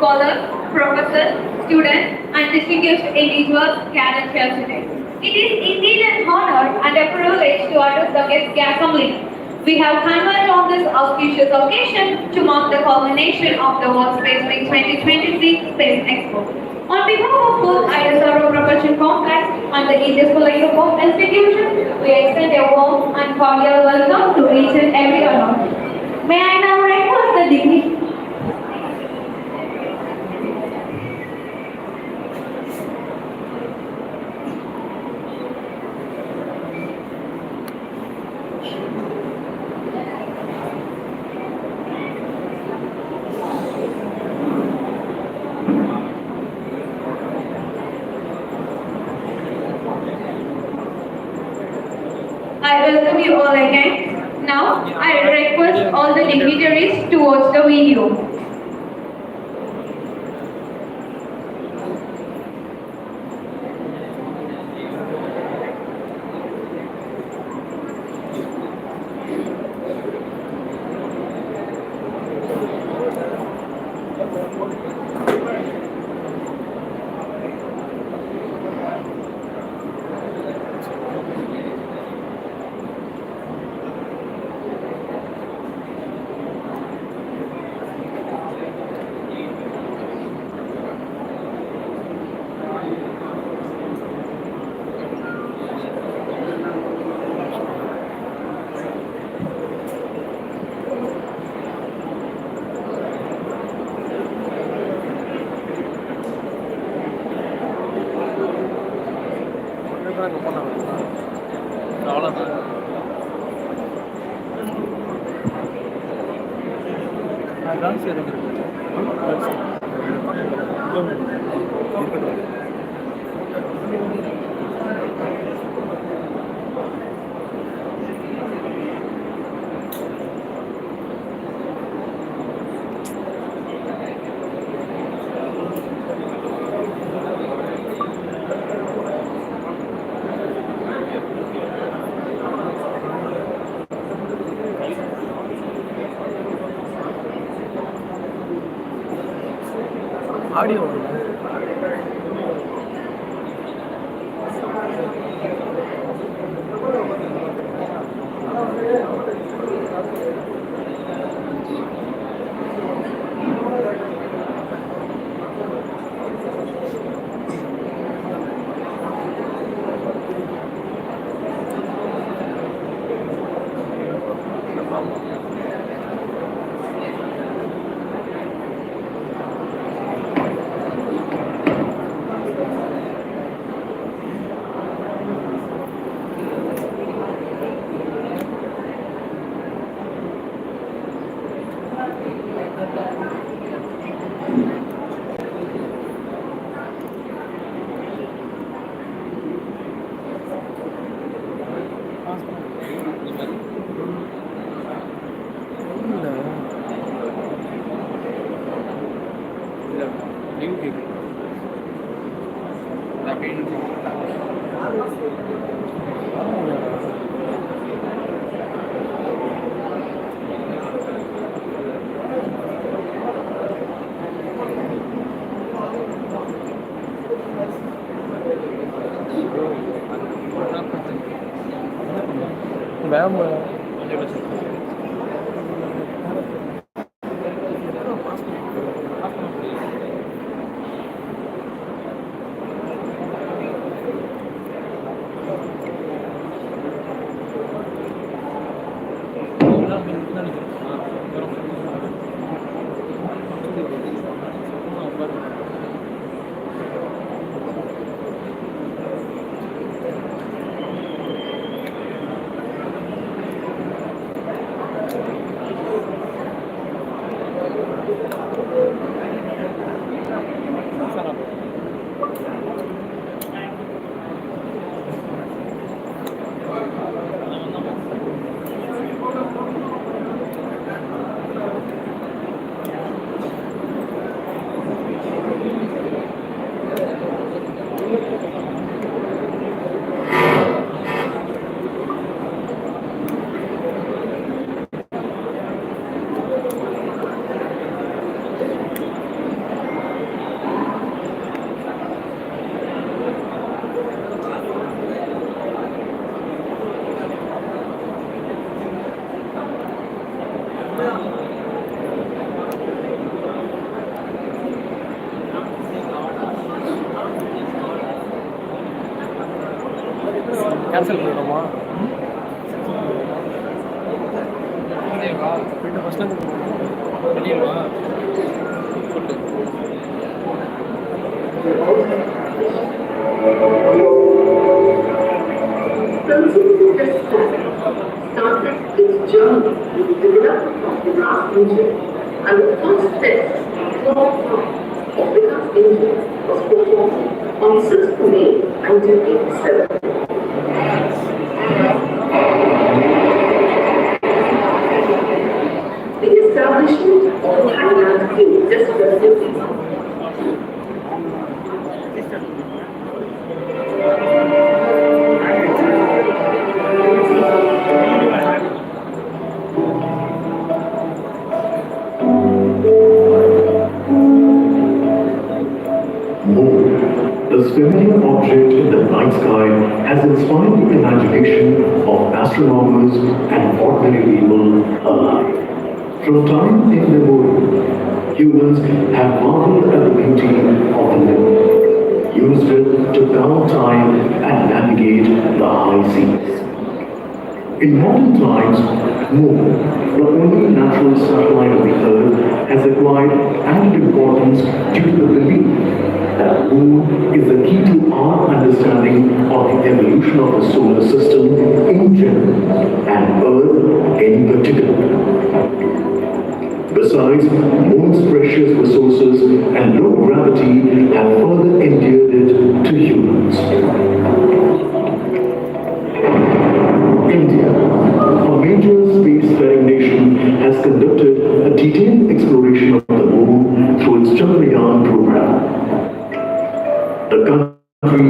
scholars, professors, students, and distinguished individuals gathered here today. It is indeed an honor and a privilege to address the guest assembly. We have converged on this auspicious occasion to mark the culmination of the World Space Week 2023 Space Expo. On behalf of both ISRO Propulsion Complex and the E.G.S.Pillay Group of Institutions, we extend a warm and cordial welcome to each and every one. May I now request the dignity. I welcome you all again. Now, I request all the dignitaries to watch the video. Audio. Cancel பண்ணிடுறோமா? போயிட்டு first வெளியவா started its journey with the development of the brass engine, and the first test of the gas engine was performed on 6th May 1987. The establishment of the Thailand just recently. The familiar object in the night sky has inspired the imagination of astronomers and ordinary people alike. From time immemorial, humans have marveled at the beauty of the moon, used it to count time and navigate the high seas. In modern times, Moon, the only natural satellite of the Earth, has acquired added importance due to the belief that Moon is the key to our understanding of the evolution of the solar system in general and Earth in particular. Besides, Moon's precious resources and low gravity have further endeared it to humans. India, a major spacefaring nation, has conducted a detailed exploration of the Moon through its Chandrayaan program. The country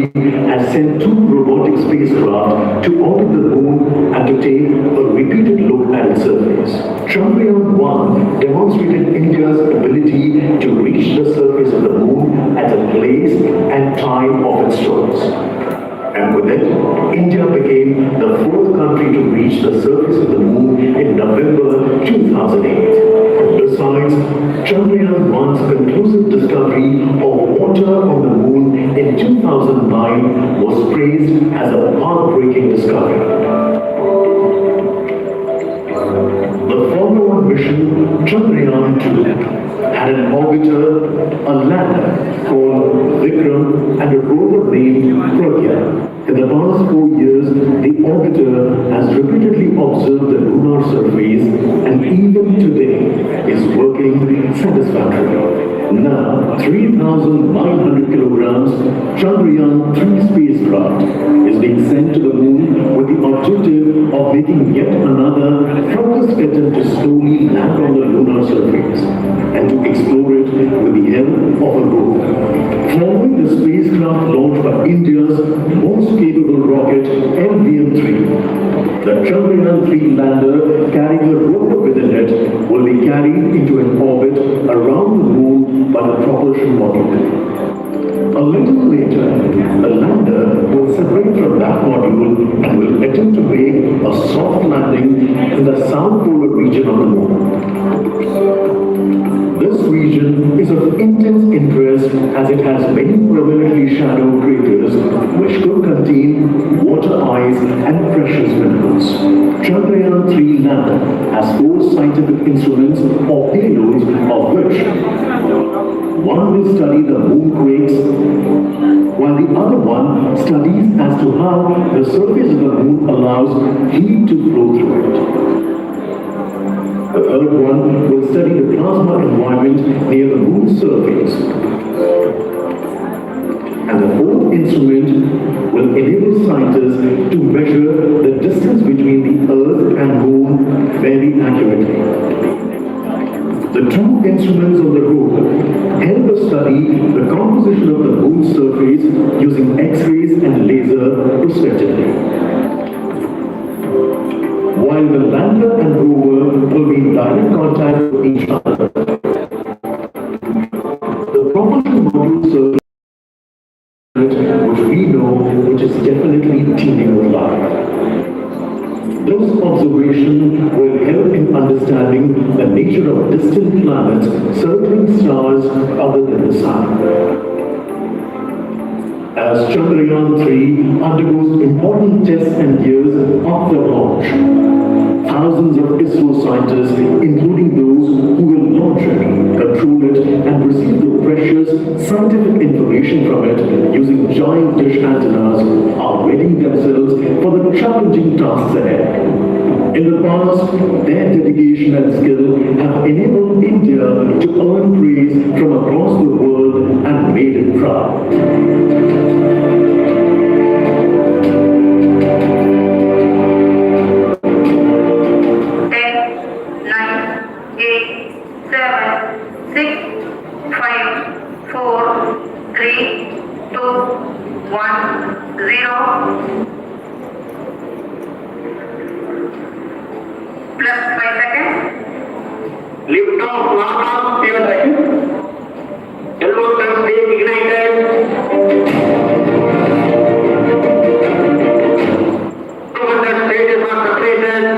has sent 2 robotic spacecraft to orbit the Moon and to take a repeated look at its surface. Chandrayaan-1 demonstrated India's ability to reach the surface of the Moon at a place and time of its choice. And with it, India became the 4th country to reach the surface of the Moon in November 2008. Besides, Chandrayaan-1's conclusive discovery of water on the Moon in 2009 was praised as a path-breaking discovery. The follow-on mission, Chandrayaan-2, had an orbiter, a lander called Vikram, and a rover named Pragya. In the past 4 years, the orbiter has repeatedly observed the lunar surface and even today is working satisfactorily. Now, 3,900 kilograms Chandrayaan-3 spacecraft is being sent to the Moon with the objective of making yet another focused attempt to slowly land on the lunar surface and to explore it with the help of a rover. Following the spacecraft launched by India's most capable rocket, LVM-3, the Chandrayaan-3 lander carrying a rover within it will be carried into an orbit around the Moon by the propulsion module. A little later, the lander will separate from that module and will attempt to make a soft landing in the south polar region of the moon. This region is of intense interest as it has many permanently shadowed craters which could contain water ice and precious minerals. Chandrayaan-3 lander has 4 scientific instruments or payloads, of which one will study the moonquakes, while the other one studies as to how the surface of the moon allows heat to flow through it. The third one will study the plasma environment near the moon's surface. And the fourth instrument will enable scientists to measure the distance between the Earth and Moon very accurately. The 2 instruments on the rover help us study the composition of the moon's surface using X-rays and laser respectively. While the lander and rover will be in direct contact with each other, the propulsion module serves which we know which is definitely teeming with life. This observation will help in understanding the nature of distant planets circling stars other than the Sun. As Chandrayaan-3 undergoes important tests and years after launch, thousands of ISRO scientists, including those who will launch it, control it, and receive the precious scientific information from it using giant dish antennas, are readying themselves for the challenging tasks ahead. In the past, their dedication and skill have enabled India to earn praise from across the world and made it proud. 0. Plus 5 seconds. Lift off, launch off, 7 seconds. Yellow turn stage ignited. 200 stages are completed.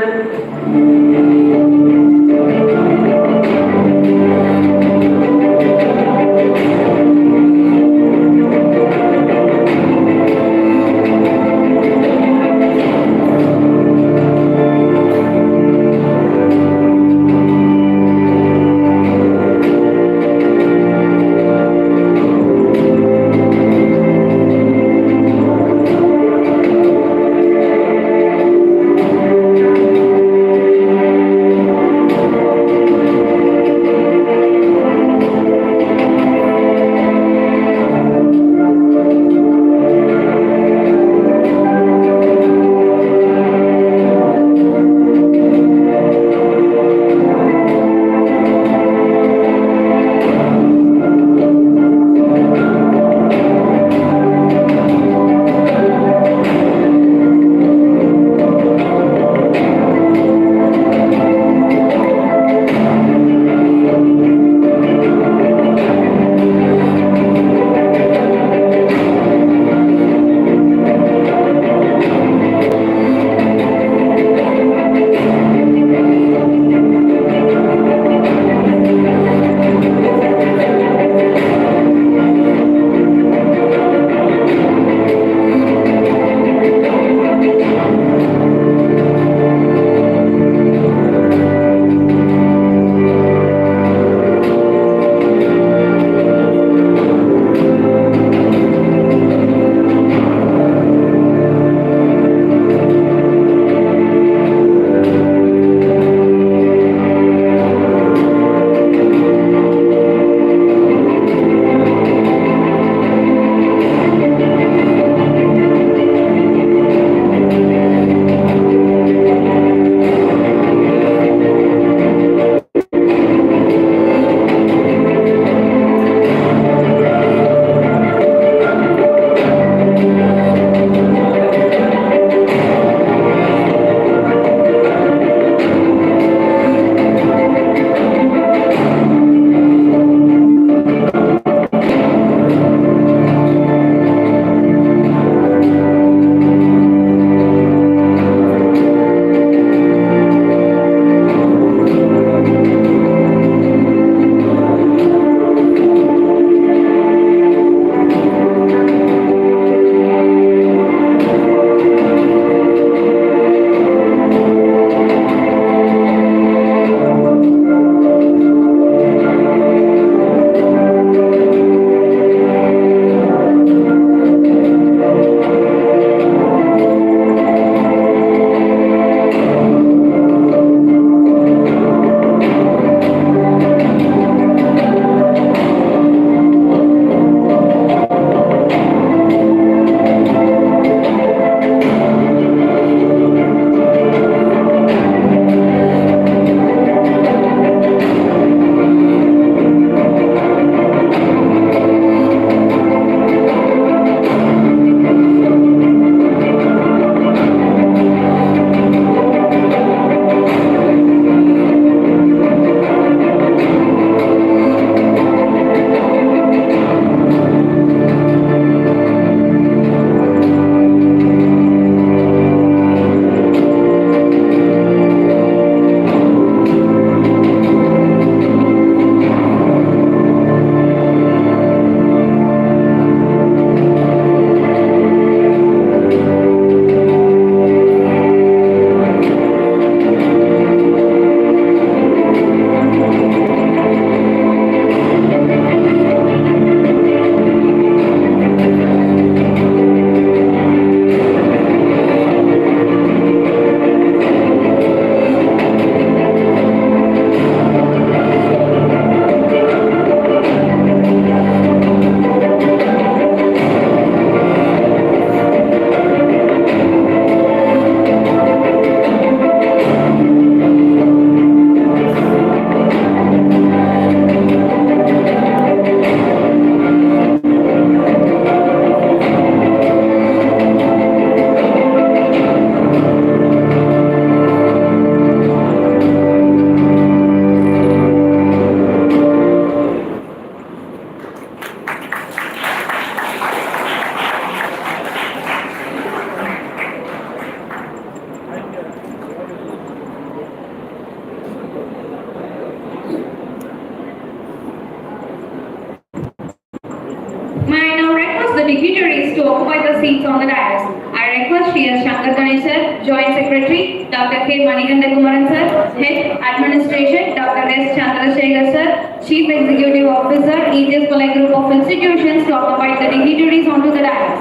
Joint Secretary, Dr. K. Manikandakumaran sir, Head Administration, Dr. S. Chandrasekhar sir, Chief Executive Officer, E.G.S.Pillay Group of Institutions to occupy the dignitaries onto the dais.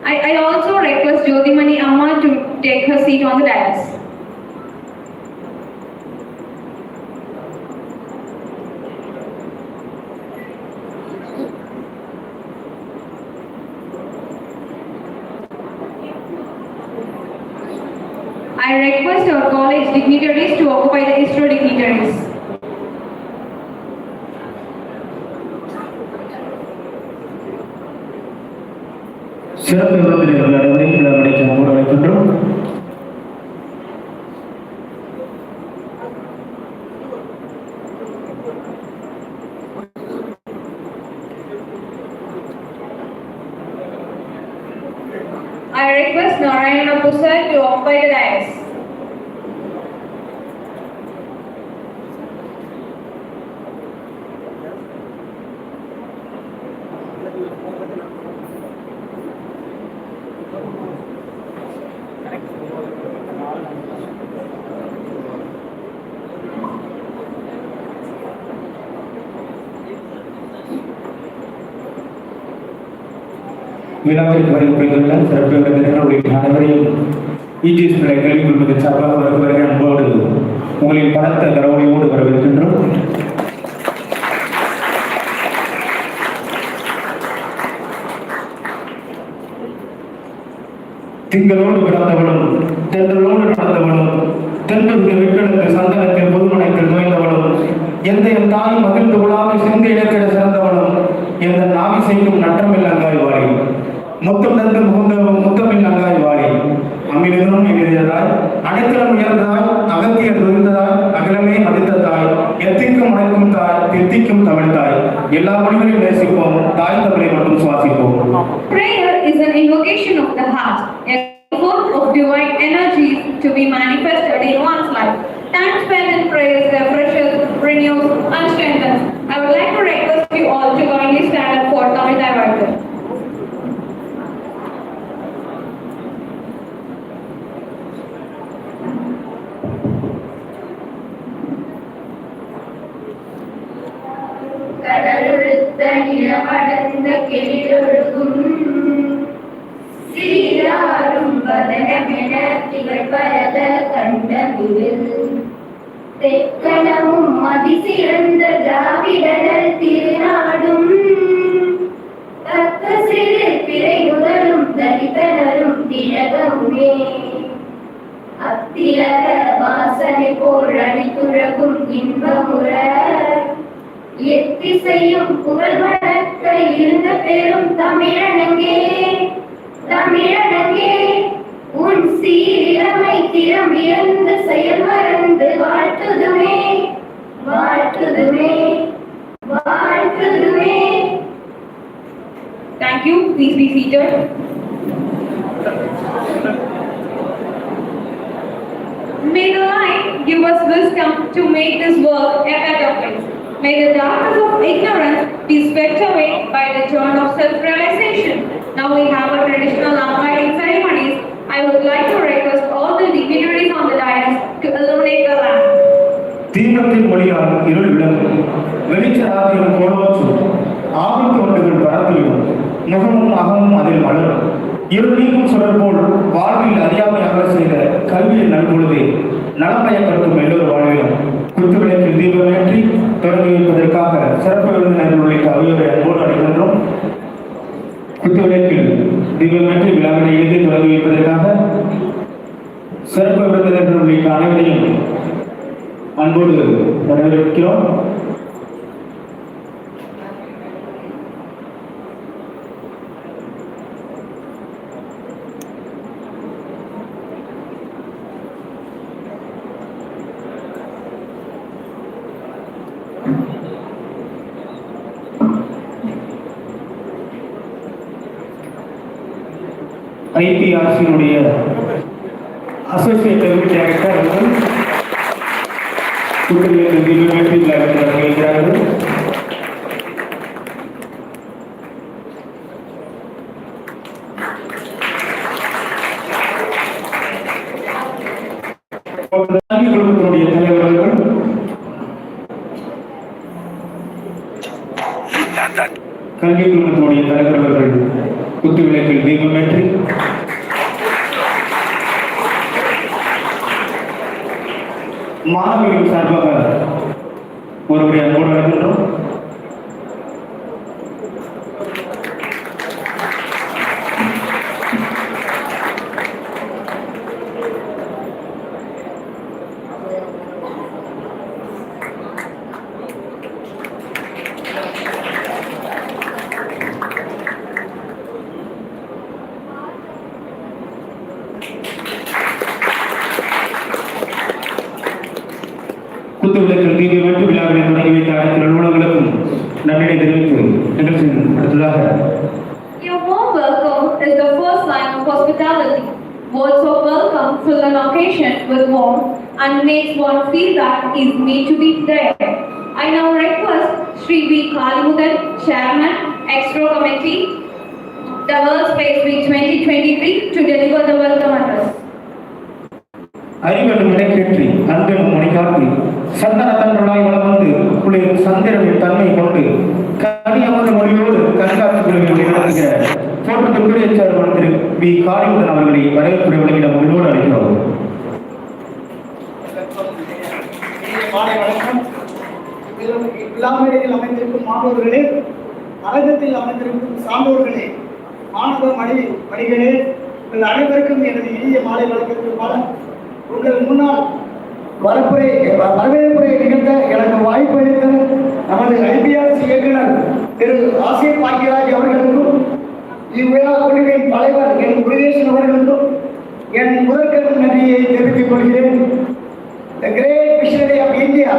I also request Jyothimani Amma to take her seat on the dais. I request our college dignitaries to occupy the ISRO dignitaries. சிறப்பு விருந்தினர்கள் அனைவரையும் விழாவடைக்கு அன்போடு அழைக்கின்றோம். I request Narayana Pusar to occupy the dais. விழாவிற்கு வருகின்ற சிறப்பு விருந்தினர்களுடைய அனைவரையும் E.G.S.Pillay கல்வி குழுமத்தின் சார்பாக வருவதை அன்போடு உங்களின் பலத்த கரவணையோடு வரவேற்கின்றோம். திங்களோடு பிறந்தவளும் தென்றலோடு நடந்தவளும் தென்றுக்கு விட்டெடுத்து சந்தனத்தில் புதுமனைத்தில் நுழைந்தவளும் எந்த என் தாய் மகிழ்ந்து உலாவை சிந்தை இலக்கிட சிறந்தவளும் எந்த நாவி செய்யும் நற்றமில் அங்காய் வாழி முத்தம் தந்து முத்தமில் அங்காய் வாழி அமிர்தம் எழுதியதாய் அனைத்திலும் உயர்ந்ததாய் அகத்தியர் துரிந்ததாய் அகிலமே மதித்ததாய் எத்திக்கும் உழைக்கும் தாய் தித்திக்கும் தமிழ் தாய் எல்லா மொழிகளையும் நேசிப்போம் தாய் தமிழை மட்டும் சுவாசிப்போம். Prayer is an invocation of the heart, a form of divine energies to be manifested in one's life. Time spent in prayers refreshes, renews, and strengthens. I would like to request you all to kindly stand up for Tamil Divided. கடலுடுத்த நிலமடர்ந்த கெளிரொழுகும் சீராரும் வதனமென திகழ் பரத கண்டமிழில் தெக்கணமும் மதிசிறந்த திராவிடர் திருநாடும் தக்க சிறு பிறை முதலும் தரித்தனரும் திலகமுமே அத்திலக வாசனை போல் அடித்துறகும் இன்பமுற எத்திசையும் புகழ் வழக்க இருந்த பெரும் தமிழனங்கே தமிழனங்கே உன் சீரிழமை திறம் இழந்த செயல் மறந்து வாழ்த்துதுமே வாழ்த்துதுமே வாழ்த்துதுமே. Thank you. Please be seated. May the light give us wisdom to make this world a better place. May the darkness of ignorance be swept away by the dawn of self-realization. Now we have a traditional unlighting ceremonies. I would like to request all the dignitaries on the dais to illuminate the lamp. தீபத்தின் மொழியால் இருள் விளங்கும் வெளிச்ச ராஜ்யம் கோலோச்சும் ஆபத்து ஒன்றுகள் பரப்பிலும் முகமும் அகமும் அதில் மலரும் இருள் நீக்கும் சுடர் போல் வாழ்வில் அறியாமையாக செய்த கல்வியின் நல்பொழுதே நலப்பயன்படுத்தும் எல்லோரும் வாழ்விலும் குத்துவிளக்கில் தீபமேற்றி தொடங்கி வைப்பதற்காக சிறப்பு விருந்தினர்கள் உள்ளிட்ட அவையோரை அன்போடு அழைக்கின்றோம். குத்துவிளக்கில் தீபமேற்றி விழாவினை எழுதி தொடங்கி வைப்பதற்காக சிறப்பு விருந்தினர்கள் உள்ளிட்ட அனைவரையும் அன்போடு வரவேற்கிறோம். IPRC-னுடைய அசோசியேட் டைரக்டர் அவர்கள் குற்றவியல் தீபமேற்றி விழாவில் வருகிறார்கள். கல்வி குழுமத்தினுடைய தலைவர்கள் கல்வி குழுமத்தினுடைய தலைவர்கள் குத்துவிளக்கில் தீபமேற்றி மாணவர்கள் சார்பாக ஒருவரை அன்போடு அழைக்கின்றோம். குத்துவிளக்கில் தீபமேற்றி விழாவினை தொடங்கி வைத்த அனைத்து நிறுவனங்களுக்கும் நன்றியை தெரிவித்து நிகழ்ச்சியின் அடுத்ததாக Your warm welcome is the first line of hospitality. Words of welcome fill an occasion with warmth and makes one feel that is made to be there. I now request Sri V. Kalimudan, Chairman, EXPO Committee, the World Space Week 2023 to deliver the welcome address. அறிவெனும் வினைக்கேற்றி அன்பெனும் மொழிகாட்டி சந்தன தன்றுளாய் வளம் வந்து குளிர் சந்திரனின் தன்மை கொண்டு கனியமது மொழியோடு கண்காட்சி பிரிவில் நடத்துகிற தோற்றத்திற்குரிய சேர்மன் திரு வி. காளிமுதன் அவர்களை வரவேற்புரை வழங்கிட மகிழ்வோடு அழைக்கிறோம். மாலை வணக்கம். விழாமேடையில் அமைந்திருக்கும் மாணவர்களே, அரங்கத்தில் அமைந்திருக்கும் சான்றோர்களே, மாணவ மணிகளே, உங்கள் அனைவருக்கும் எனது இனிய மாலை வணக்கத்திற்கான உங்கள் முன்னால் வரவேற்புரை நிகழ்த்த எனக்கு வாய்ப்பு அளித்த நமது IPRC இயக்குனர் திரு ஆசிர் பாக்கியராஜ் அவர்களுக்கும் இவ்விழா குழுவின் தலைவர் என் குருதேசன் அவர்களுக்கும் என் முதற்கண் நன்றியை தெரிவித்துக் கொள்கிறேன். The great visionary of India,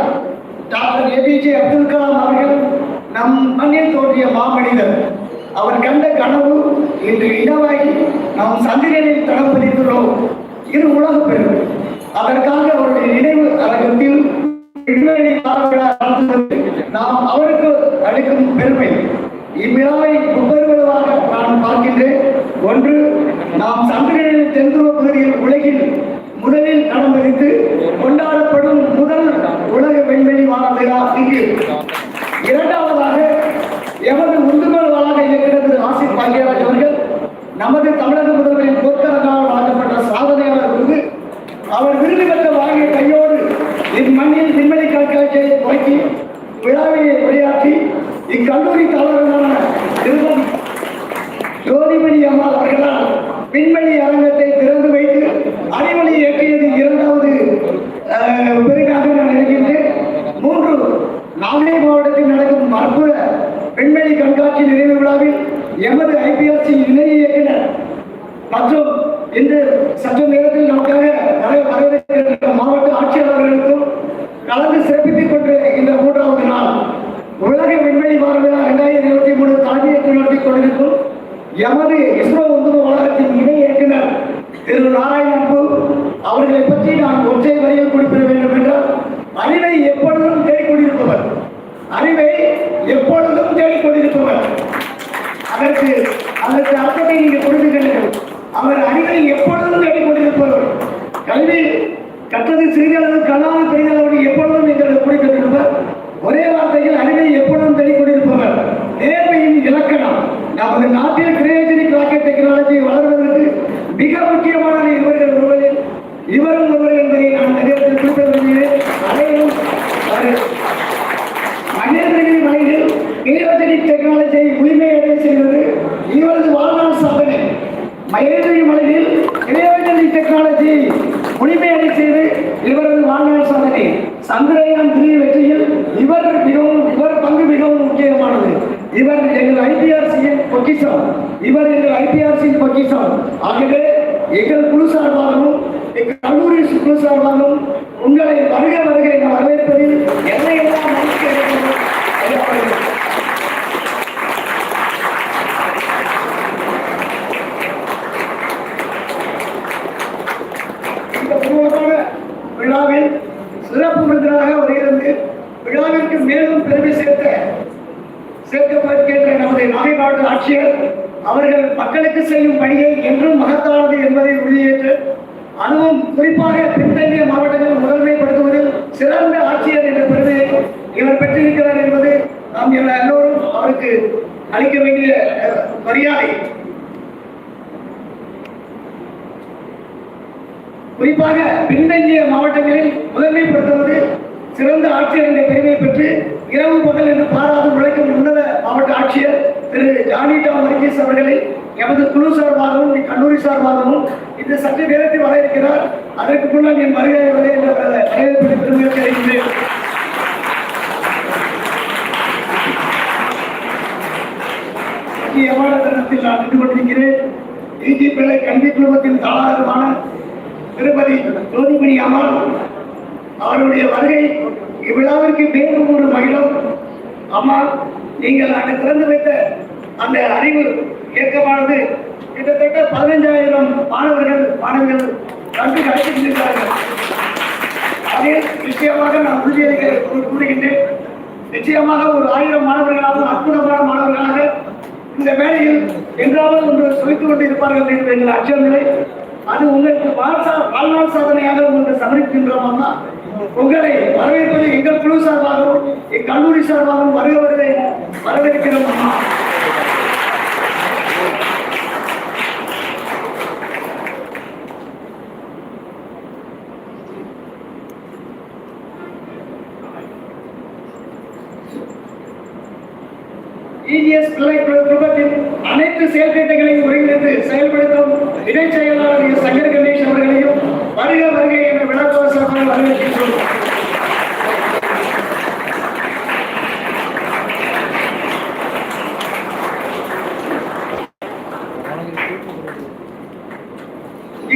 doctor A.G.S. Abdul Kalam அவர்கள் நம் மண்ணில் தோன்றிய மாமனிதர். அவர் கண்ட கனவு இன்று இடமாகி நாம் சந்திரனில் தடம் பதித்துள்ளோம். இது உலக பெருமை. அதற்காக அவருடைய நினைவு அரங்கத்தில் நாம் அவருக்கு அளிக்கும் பெருமை. இவ்விழாவை முப்பெருவிழாவாக நான் பார்க்கின்றேன். ஒன்று, நாம் சந்திரனில் தென்துருவ பகுதியில் உலகில் முதலில் தடம் பதித்து கொண்டாடப்படும் முதல் உலக விண்வெளி வான விழா இங்கு. இரண்டாவதாக, எமது உந்துகோள்களாக இயக்குகிறது ஆசிர் பாக்கியராஜ் அவர்கள் நமது தமிழக முதல்வரின் போர்க்களத்தால் வழங்கப்பட்ட சாதனையாளர் விருது. அவர் விருது பெற்ற வாங்கிய கையோடு இம்மண்ணில் விண்வெளி கண்காட்சியை துவக்கி விழாவிலே உரையாற்றி இக்கல்லூரி தலைவர்களான திருமதி ஜோதிமணி அம்மாள் அவர்களால் விண்வெளி அரங்கத்தை திறந்து வைத்து அறிவொளி இயக்கியது இரண்டாவது பெருமையாக நான் நினைக்கின்றேன். மூன்று, நாகை மாவட்டத்தில் நடக்கும் அற்புத விண்வெளி கண்காட்சி நிறைவு விழாவில் எமது IPRC இணை இயக்குனர் மற்றும் இன்று சற்று நேரத்தில் நமக்காக வரவேற்கிற மாவட்ட ஆட்சியாளர்களுக்கும் கலந்து சிறப்பித்துக் கொண்டு இந்த மூன்றாவது நாள் உலக விண்வெளி வார விழா 2023 தலைமையேற்று நடத்தி கொண்டிருக்கும் எமது ISRO உந்தும வளாகத்தின் இணை இயக்குனர் திரு நாராயணப்பு அவர்களை பற்றி நான் ஒற்றை வரியில் குறிப்பிட வேண்டும் என்றால், அறிவை எப்பொழுதும் தேடிக்கொண்டிருப்பவர், அறிவை எப்பொழுதும் தேடிக்கொண்டிருப்பவர். அதற்கு அர்த்தத்தை நீங்கள் புரிந்து கொள்ளுங்கள். அவர் அறிவை எப்பொழுதும் தேடிக்கொண்டிருப்பவர். கல்வி கற்றது சிறிதளவு கல்லாத பெரிதளவு எப்பொழுதும் எங்களுக்கு குறிப்பிட்டிருப்பவர். ஒரே வார்த்தையில் அறிவை எப்பொழுதும் தேடிக்கொண்டிருப்பவர். நேர்மையின் இலக்கணம். நமது நாட்டில் கிரியேட்டிவ் ராக்கெட் டெக்னாலஜி வளர்வதற்கு மிக முக்கியமான இவரும் ஒருவர் என்பதை நான் நேரத்தில் குறிப்பிட விரும்புகிறேன். அனைவரும் மனிதர்களின் மனையில் கிரியேட்டிவ் டெக்னாலஜியை உரிமையடைய செய்வது இவரது வாழ்நாள் சாதனை. மனிதர்களின் மனையில் கிரியேட்டிவ் டெக்னாலஜியை உரிமையடை செய்து இவரது வாழ்நாள் சாதனை. சந்திரயான் 3 வெற்றியில் இவர் பங்கு மிகவும் முக்கியமானது. இவர் எங்கள் IPRC-யின் பொக்கிஷம். ஆகவே எங்கள் குழு சார்பாகவும் எங்கள் கல்லூரி குழு சார்பாகவும் உங்களை வருக என வரவேற்பதில் என்னையெல்லாம் மகிழ்ச்சி அடைகிறது. இந்த பூர்வமான விழாவில் சிறப்பு விருந்தினராக வருகிறது. விழாவிற்கு மேலும் பெருமை சேர்க்கப்படுகின்ற நமது நாகை மாவட்ட ஆட்சியர் அவர்கள் மக்களுக்கு செய்யும் பணியை என்றும் மகத்தானது என்பதை உறுதியேற்று அதுவும் குறிப்பாக பின்தங்கிய மாவட்டங்களில் முதன்மைப்படுத்துவதில் சிறந்த ஆட்சியர் என்ற பெருமையை இவர் பெற்றிருக்கிறார் என்பது நாம் எல்லோரும் அவருக்கு அளிக்க வேண்டிய மரியாதை. குறிப்பாக பின்தங்கிய மாவட்டங்களில் முதன்மைப்படுத்துவது சிறந்த ஆட்சியர் என்ற பெருமையை பெற்று இரவு பகல் என்று பாராது உழைக்கும் உன்னத மாவட்ட ஆட்சியர் திரு ஜானிடா வர்கீஸ் அவர்களை எமது குழு சார்பாகவும் கல்லூரி சார்பாகவும் இந்த சற்று நேரத்தில் வர இருக்கிறார். அதற்கு முன்னால் என் வருகை என்ற வரவேற்பை பெருமையை அறிகின்றேன். தருணத்தில் நான் நின்று கொண்டிருக்கிறேன். E.G.Pillay கல்வி குழுமத்தின் தாளாளருமான திருமதி ஜோதிமணி அம்மாள் அவருடைய வருகை இவ்விழாவிற்கு மேலும் ஒரு மகிழும். அம்மா, நீங்கள் அங்கு திறந்து வைத்த அந்த அறிவு இயக்கமானது கிட்டத்தட்ட 15,000 மாணவிகள் கல்வி அழைத்திருக்கிறார்கள். அதே நிச்சயமாக நான் உறுதியளிக்க கூறுகின்றேன். நிச்சயமாக ஒரு 1000 மாணவர்களாக அற்புதமான மாணவர்களாக இந்த வேலையில் என்றாவது ஒன்று சுவைத்துக் கொண்டு இருப்பார்கள் என்று எங்கள் அச்சமில்லை. அது உங்களுக்கு வாழ்நாள் சாதனையாக உங்களுக்கு சமர்ப்பிக்கின்றோம். அம்மா, உங்களை வரவேற்பது எங்கள் குழு சார்பாகவும் கல்லூரி சார்பாகவும் வருவதை வரவேற்கிறோம். அம்மா, E.G.S.Pillay குழுமத்தின் அனைத்து செயல்திட்டங்களையும் ஒருங்கிணைந்து செயல்படுத்தும் இணைச் செயலாளர் சங்கர் கணேஷ் அவர்களையும் வருக வருகை என்ற விழாக்கால சார்பாக வரவேற்கின்றோம்.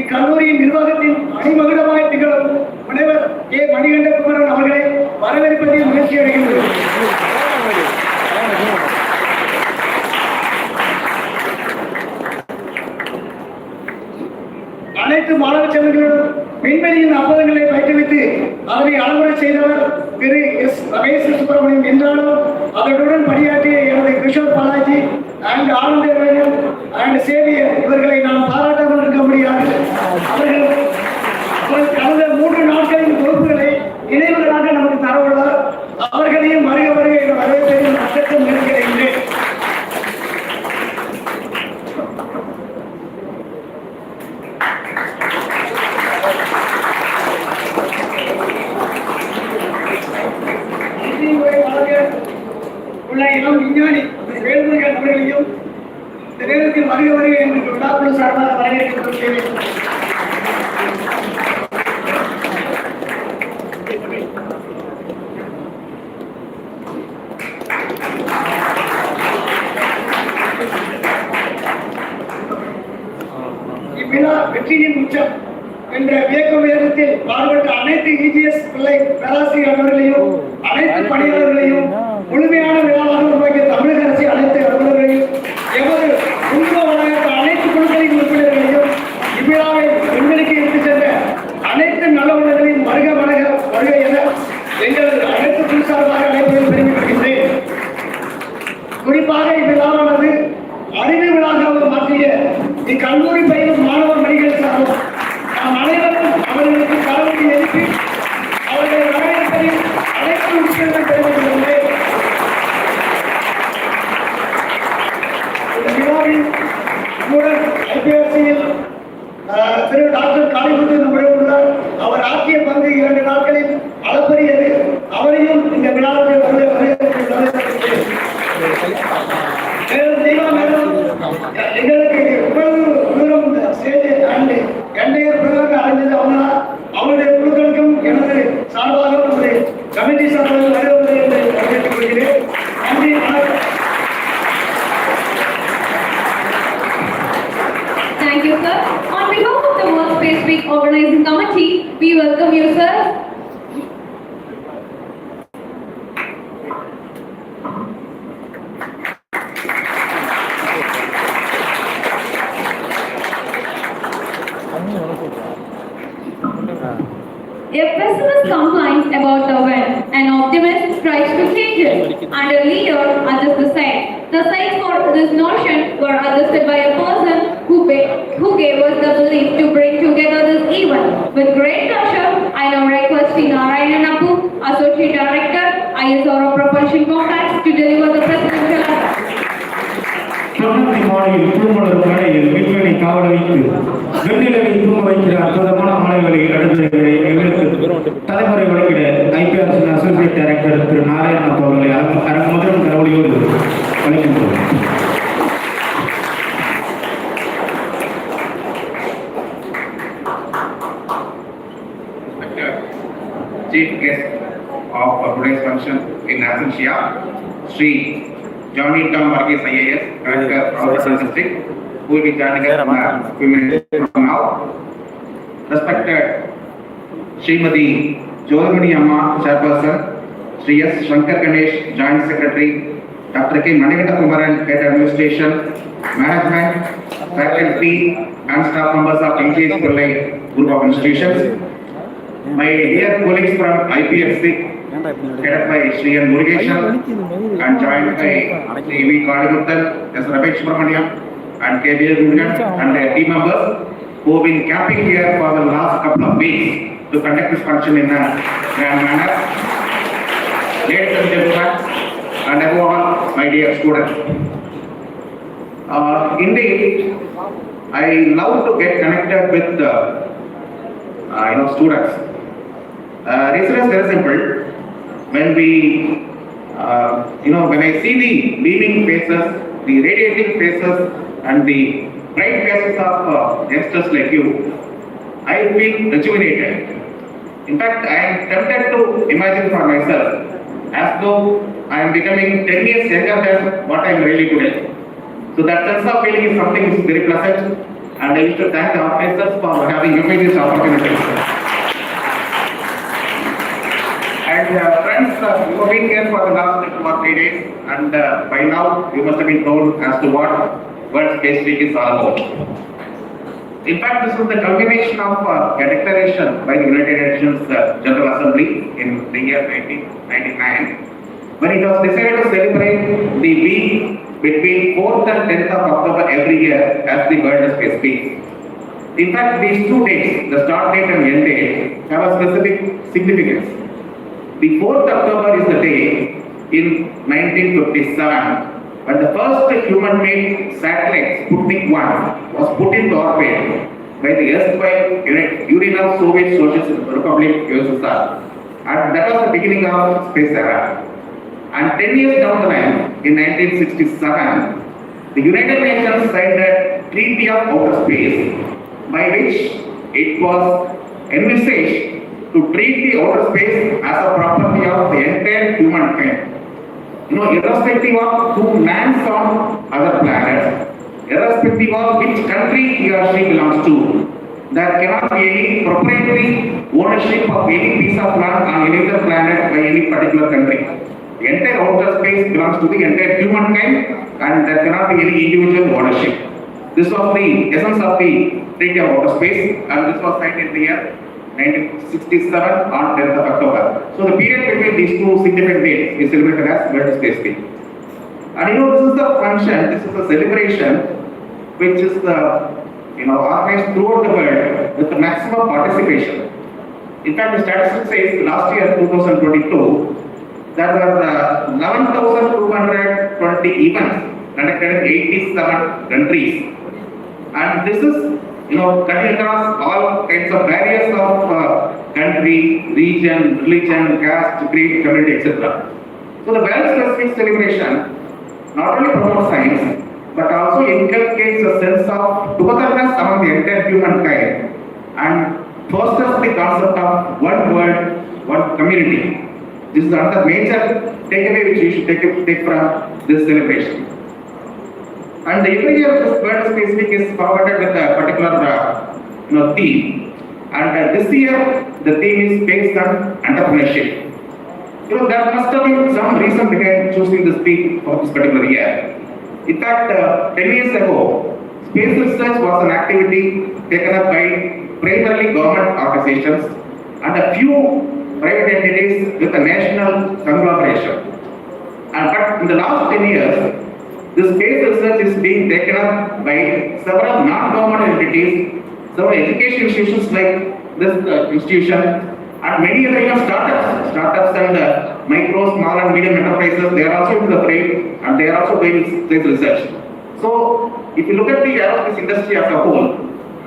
இக்கல்லூரியின் நிர்வாகத்தின் அணிமகுடமாய் திகழும் முனைவர் கே. மணிகண்டகுமரன் அவர்களை வரவேற்பதில் முயற்சி அடைகின்றோம். அனைத்து மாணவ செல்வங்களும் விண்வெளியின் அப்பதங்களை பயிற்றுவித்து அதனை அலமுறை செய்தவர் திரு எஸ். ரமேஷ் சுப்பிரமணியம் என்றாலும் அவர்களுடன் பணியாற்றிய எனது கிஷோர் பாலாஜி அண்ட் ஆனந்தவேலன் அண்ட் சேவியர் இவர்களை நான் பாராட்டாமல் இருக்க முடியாது. அவர்கள் கடந்த 3 நாட்களின் பொறுப்புகளை இணைவர்களாக நமக்கு தரவுள்ளார். அவர்களையும் வருக வருக என்ற வரவேற்பையும் அச்சத்தும் இருக்கிறேன். உள்ள இளம் விஞ்ஞானி வேல்முருகன் அவர்களையும் இந்த நேரத்தில் வருக வருக என்று விழாக்குழு சார்பாக வரவேற்கிறேன். இவ்விழா வெற்றியின் உச்சம் என்ற வியக்க உயரத்தில் பாடுபட்ட அனைத்து E.G.S.Pillay பேராசிரியர் அவர்களையும் அனைத்து பணியாளர்களையும் முழுமையான விழாவாக உருவாக்கிய தமிழக அரசு அனைத்து அலுவலர்களையும் எமது குடும்ப வளாகத்த அனைத்து குழுக்களின் உறுப்பினர்களையும் இவ்விழாவை விண்வெளிக்கு எடுத்துச் சென்ற அனைத்து நலவுணர்களையும் வருக வருக என எங்கள் அனைத்து குழு சார்பாக அழைப்பதில் பெருமைப்படுகின்றேன். குறிப்பாக இவ்விழாவானது அறிவு விழாவாக மாற்றிய இக்கல்லூரி பயிலும் மாணவர் மணிகள் சார்பாக நாம் அனைவரும் அவர்களுக்கு கலந்து எழுப்பி அவர்களை வரவேற்பதில் அனைத்து உறுப்பினர்கள் தெரிவித்துள்ளேன். இந்த விழாவில் நம்முடன் ஐபிஎஸ்சியில் திரு டாக்டர் காளிமுத்து நம்முடன் உள்ளார். அவர் ஆற்றிய பங்கு 2 நாட்களில் அளப்பரியது. அவரையும் இந்த விழாவில் எங்களுக்கு இவ்வளவு தூரம் அடைந்தது அவருடைய குழுக்களுக்கும் எனது சார்பாக நம்முடைய கமிட்டி சார்பாக வருவது என்று வரவேற்றுக் கொள்கிறேன். நன்றி, வணக்கம். Thank you, sir. On behalf of the World Space Week Organizing Committee, we welcome you, sir. A pessimist complains about the wind, an optimist tries to change it, and a leader adjusts the sails. The sails for this notion were adjusted by a person who gave us the belief to bring together this event. With great pleasure, I now request Sri Narayanan Appu, Associate Director, ISRO Propulsion Complex, to deliver the presidential address. தொண்ணூத்தி மாலையில் பூமலர் மேடையில் விண்வெளி காவல வைத்து வெண்ணிலவை தூங்க வைக்கிற அற்புதமான மாலைகளை அடுத்தவர்களை எங்களுக்கு தலைமுறை வழங்கிட IPRS அசோசியேட் டைரக்டர் திரு நாராயணன் அவர்களை அரங்கமுதலும் கரவொலியோடு வழங்குகிறோம். Chief guest of today's function in absentia, Sri Johnny Tom Varghese IAS, Director of the District, who will be joining us in a few minutes from now. Respected Srimati Jodhimani Amma, Chairperson, Sri S. Shankar Ganesh, Joint Secretary, Dr. K. Manikanta Kumaran, Head Administration, Management, Faculty and staff members of E.G.S.Pillay Group of Institutions, my dear colleagues from IPFC, headed by Sri N. Murugeshan and joined by Sri V. Kaliguttan, S. Ramesh Subramaniam and K. B. Murugan and their team members who have been camping here for the last couple of weeks to conduct this function in a grand manner. Ladies and gentlemen, and above all, my dear students. Indeed, I love to get connected with students. Reason is very simple. When when I see the beaming faces, the radiating faces, and the bright faces of youngsters like you, I feel rejuvenated. In fact, I am tempted to imagine for myself as though I am becoming 10 years younger than what I am really today. So that sense of feeling is something which is very pleasant, and I wish to thank the organizers for having given me this opportunity. And friends, you have been here for the last 2 or 3 days, and by now you must have been told as to what World Space Week is all about. In fact, this was the culmination of a declaration by the United Nations General Assembly in the year 1999, when it was decided to celebrate the week between 4th and 10th of October every year as the World Space Week. In fact, these 2 dates, the start date and end date, have a specific significance. The 4th October is the day in 1957 when the first human-made satellite Sputnik 1 was put into orbit by the erstwhile Union of Soviet Socialist Republic USSR, and that was the beginning of space era. And 10 years down the line, in 1967, the United Nations signed a Treaty of Outer Space by which it was envisaged to treat the outer space as a property of the entire humankind. Irrespective of who lands on other planets, irrespective of which country he or she belongs to, there cannot be any proprietary ownership of any piece of land on any other planet by any particular country. The entire outer space belongs to the entire humankind, and there cannot be any individual ownership. This was the essence of the Treaty of Outer Space, and this was signed in the year 1967 on 10th of October. So the period between these two significant dates is celebrated as World Space Week. And this is the function, this is the celebration which is organized throughout the world with the maximum participation. In fact, the statistics says last year, 2022, there were 11,220 events conducted in 87 countries. And this is cutting across all kinds of barriers of country, region, religion, caste, creed, community, etc. So the World Space Week celebration not only promotes science, but also inculcates a sense of togetherness among the entire humankind and fosters the concept of one world, one community. This is another major takeaway which we should take from this celebration. And every year this World Space Week is forwarded with a particular theme. And this year the theme is based on entrepreneurship. There must have been some reason behind choosing this theme for this particular year. In fact, 10 years ago, space research was an activity taken up by primarily government organizations and a few private entities with a national conglomeration. But in the last 10 years, This space research is being taken up by several non-government entities, several education institutions like this institution, and many other startups and micro, small and medium enterprises. They are also into the fray and they are also doing space research. So, if you look at the aerospace industry as a whole,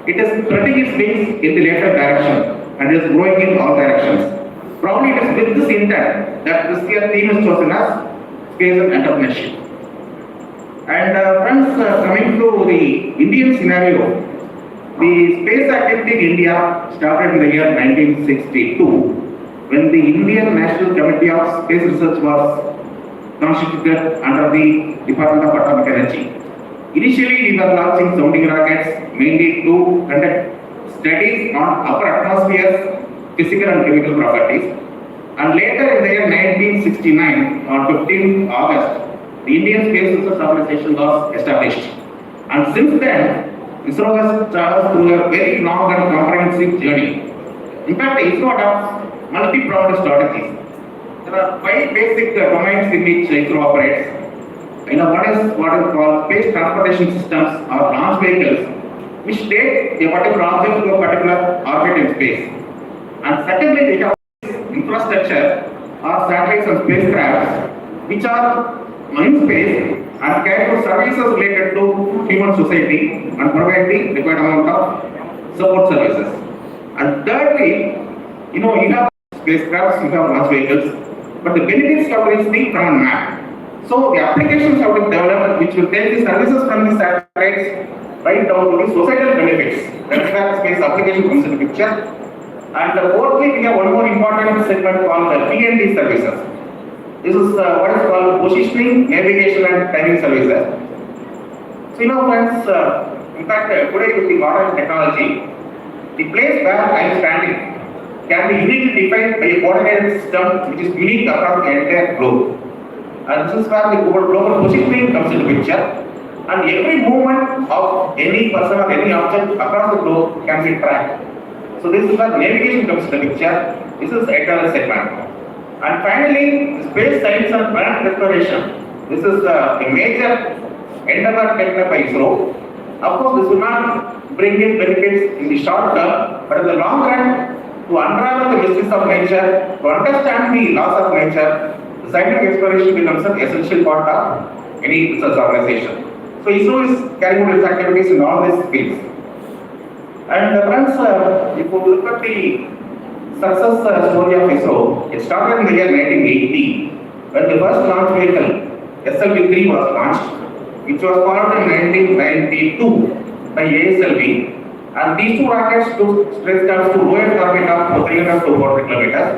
it is spreading its wings in the later direction and is growing in all directions. Probably it is with this intent that this year theme is chosen as space and entrepreneurship. And friends, coming to the Indian scenario, the space activity in India started in the year 1962 when the Indian National Committee of Space Research was constituted under the Department of Atomic Energy. Initially, we were launching sounding rockets mainly to conduct studies on upper atmosphere's physical and chemical properties. And later in the year 1969, on 15th August, the Indian Space Research Organization was established. And since then, ISRO has traversed through a very long and comprehensive journey. In fact, ISRO adopts multi-pronged strategies. There are 5 basic domains in which ISRO operates. One is what is called space transportation systems or launch vehicles, which take a particular object to a particular orbit in space. And secondly, we have infrastructure or satellites and spacecrafts, which are in space and carry out services related to human society and provide the required amount of support services. And thirdly, you have spacecrafts, you have launch vehicles, but the benefits have reached the common map. So the applications have been developed which will take the services from the satellites right down to the societal benefits. That is where space application comes into picture. And fourthly, we have one more important segment called the P&D services. This is what is called positioning, navigation and timing services. So friends, in fact today with the modern technology, the place where I am standing can be uniquely defined by a coordinated system which is unique across the entire globe. And this is where the global positioning comes into picture. And every movement of any person or any object across the globe can be tracked. So this is where navigation comes into picture. This is the eternal segment. And finally, space science and planet exploration. This is a major endeavor taken up by ISRO. Of course, this will not bring in benefits in the short term, but in the long run, to unravel the mysteries of nature, to understand the laws of nature, the scientific exploration becomes an essential part of any research organization. So ISRO is carrying out its activities in all these fields. And friends, if you look at the success story of ISRO, it started in the year 1980 when the first launch vehicle SLV-3 was launched, which was followed in 1992 by ASLV. And these two rockets took spacecraft to low Earth orbit of 300 to 400 kilometers.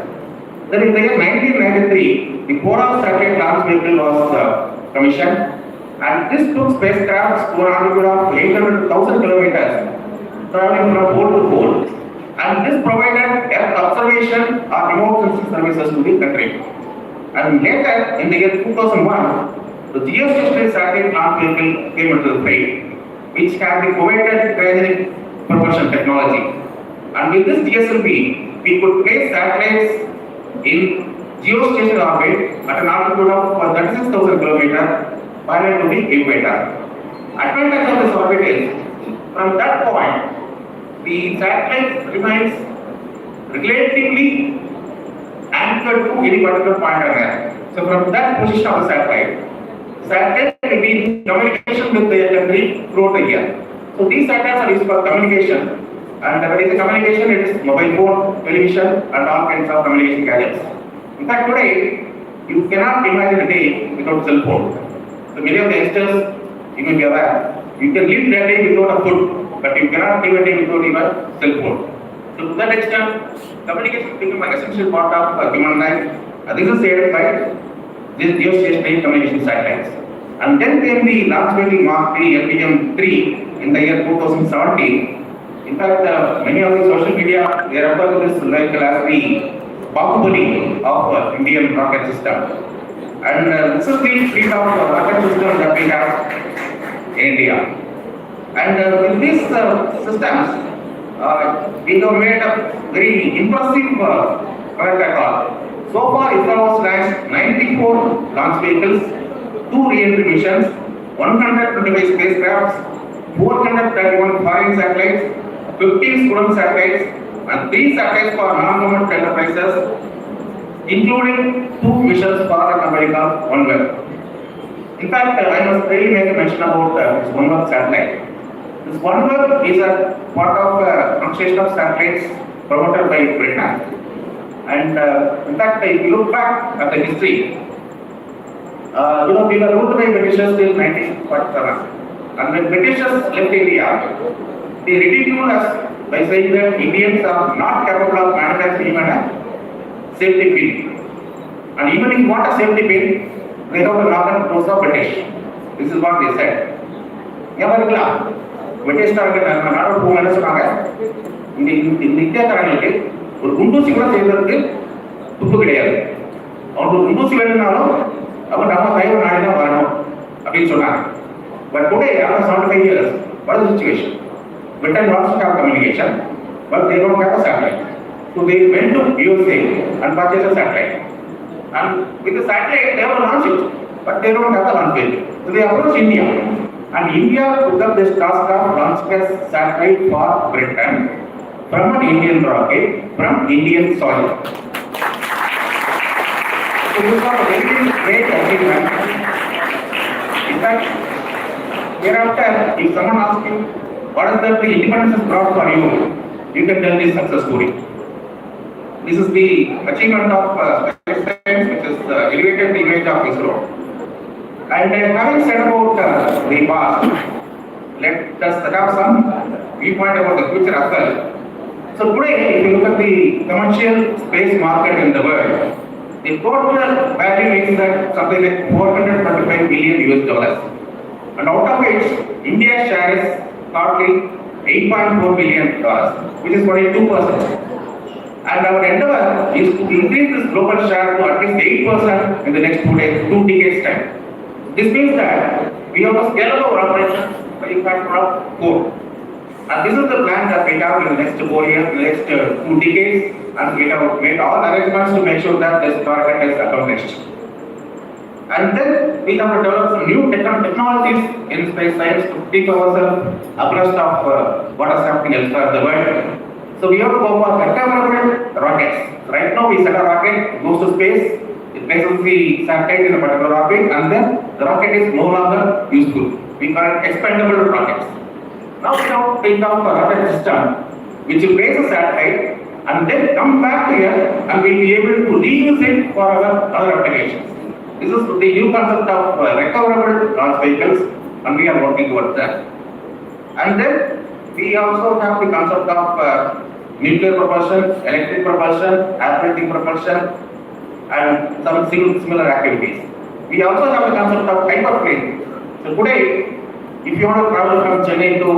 Then in the year 1993, the Polar satellite launch vehicle was commissioned, and this took spacecrafts to an altitude of 800,000 kilometers, traveling from pole to pole. And this provided Earth observation or remote sensing services to the country. And later, in the year 2001, the geostationary satellite launch vehicle came into the fray, which had the coveted cryogenic propulsion technology. And with this GSLV, we could place satellites in geostationary orbit at an altitude of 36,000 kilometers parallel to the equator. Advantage of this orbit is, from that point, the satellite remains relatively anchored to any particular point on Earth. So from that position of the satellite will be in communication with the country throughout the year. So these satellites are used for communication, and when it is communication, it is mobile phone, television, and all kinds of communication gadgets. In fact, today, you cannot imagine a day without cell phone. So many of the youngsters, you may be aware, you can live that day without a food, but you cannot live a day without even cell phone. So to that extent, communication become an essential part of human life. This is aided by these geostationary communication satellites. And then came the launch vehicle Mark 3 LTM-3 in the year 2017. In fact, many of the social media, they refer to this vehicle as the Bahubali of Indian rocket system. And this is the fleet of rocket system that we have in India. And with these systems, we have made a very impressive record. So far, ISRO has launched 94 launch vehicles, 2 re-entry missions, 125 spacecrafts, 431 foreign satellites, 15 student satellites, and 3 satellites for non-government enterprises, including 2 missions for America, OneWeb. In fact, I must really make a mention about this OneWeb satellite. This OneWeb is a part of a constellation of satellites promoted by Britain. And in fact, if you look back at the history, we were ruled by Britishers till 1947. And when Britishers left India, they ridiculed us by saying that Indians are not capable of manufacturing even a safety pin. And even if you want a safety pin, they have to knock on the doors of British. This is what they said. பிரிட்டிஷ்காரங்க நாடோட போக என்ன சொன்னாங்க, இந்த இந்தியாக்காரங்களுக்கு ஒரு குண்டூசி கூட செய்வதற்கு துப்பு கிடையாது. அவங்களுக்கு ஒரு குண்டூசி வேணும்னாலும் அவங்க நம்ம கைவ நாடு தான் வரணும் அப்படின்னு சொன்னாங்க. But today, after 75 years, what is the situation? Britain wants to have communication, but they don't have a satellite. So they went to USA and purchased a satellite. And with the satellite, they have a launch it, but they don't have a launch vehicle. So they approached India. And India took up this task of launching a satellite for Britain from an Indian rocket, from Indian soil. So this was a very great achievement. In fact, hereafter, if someone asks you, what is that the independence has brought for you, you can tell this success story. This is the achievement of space science, which is elevated the image of ISRO. And having said about the past, let us have some viewpoint about the future as well. So today, if you look at the commercial space market in the world, the total value is that something like $425 billion US. And out of which, India's share is hardly $8.4 billion, which is 42%. And our endeavor is to increase this global share to at least 8% in the next 2 decades time. This means that we have to scale up our operations by a factor of 4. And this is the plan that we have in the next 4 years, the next 2 decades, and we have made all arrangements to make sure that this target is accomplished. And then we have to develop some new technologies in space science to keep ourselves abreast of what is happening elsewhere in the world. So we have to go for recoverable rockets. Right now we set a rocket, it goes to space, it places the satellite in a particular orbit, and then the rocket is no longer useful. We call it expendable rockets. Now we have to think of a rocket system which will place a satellite and then come back here and we will be able to reuse it for our other applications. This is the new concept of recoverable launch vehicles, and we are working towards that. And then we also have the concept of nuclear propulsion, electric propulsion, air propulsion, and some similar activities. We also have the concept of hyperplane. So today, if you want to travel from Chennai to,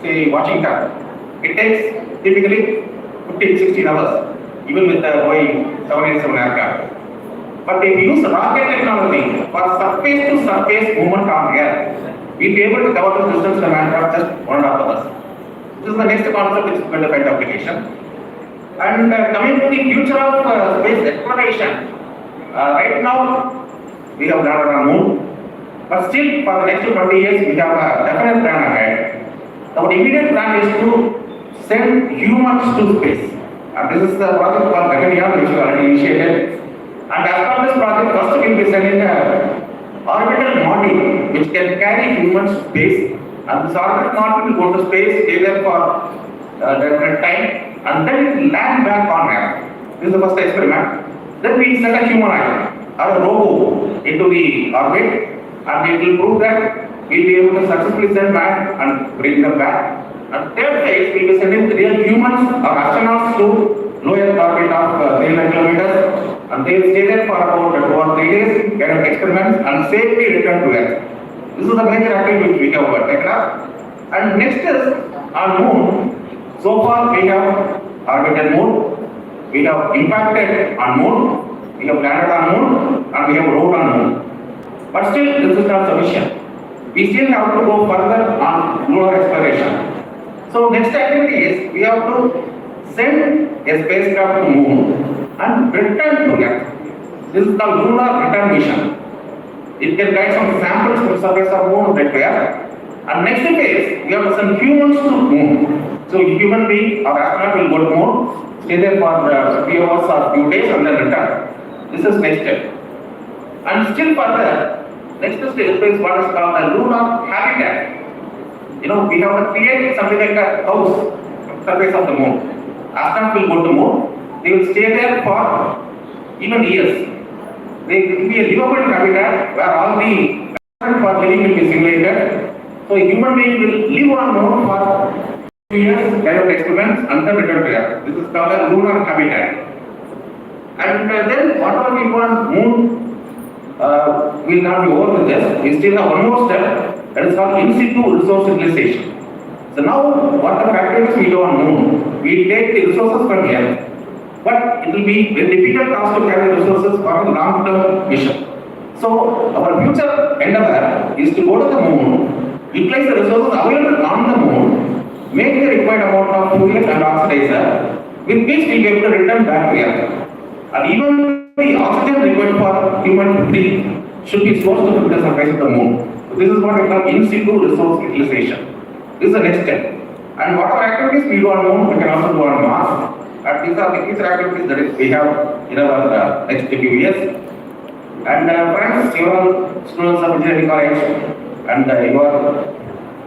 say, Washington, it takes typically 15-16 hours, even with the Boeing 787 aircraft. But if you use rocket technology for surface-to-surface movement on air, we'll be able to cover the distance in a matter of just 1.5 hours. This is the next concept which is going to find application. And coming to the future of space exploration, right now we have landed on moon, but still for the next 20 years we have a definite plan ahead. Our immediate plan is to send humans to space. And this is the project called Gaganyaan, which we already initiated. And as part of this project, first we will be sending an orbital module which can carry humans to space. And this orbital module will go to space, stay there for a definite time, and then it will land back on Earth. This is the first experiment. Then we send a humanoid or a robo into the orbit, and it will prove that we will be able to successfully send back and bring them back. And third phase, we will be sending real humans or astronauts to lower orbit of 300 kilometers, and they will stay there for about 2 or 3 days, get experiments, and safely return to Earth. This is the major activity which we have taken up. And next is on moon. So far we have orbited moon, we have impacted on moon, we have landed on moon, and we have rode on moon. But still this is not sufficient. We still have to go further on lunar exploration. So next activity is we have to send a spacecraft to moon and return to Earth. This is the lunar return mission. It can guide some samples from surface of moon required. And next phase, we have some humans to moon. So human being or astronaut will go to moon, stay there for a few hours or few days and then return. This is next step. And still further, next stage is what is called the lunar habitat. We have to create something like a house on the surface of the moon. Astronauts will go to moon, they will stay there for even years. There will be a livable habitat where all the environment for living will be simulated. So a human being will live on moon for 2 years, carry out experiments and then return to Earth. This is called a lunar habitat. And then whatever we go on moon, we will not be over with this. We still have one more step, that is called in situ resource utilization. So now what the factors we do on moon, we take the resources from Earth. But it will be very difficult task to carry resources for a long-term mission. So our future endeavor is to go to the moon, utilize the resources available on the moon, make the required amount of fuel and oxidizer, with which we will be able to return back to Earth. And even the oxygen required for human breath should be sourced from the surface of the moon. So this is what we call in situ resource utilization. This is the next step. And whatever activities we do on moon, we can also do on Mars. And these are the future activities that we have in our next few years. And friends, you are students of engineering college, and you are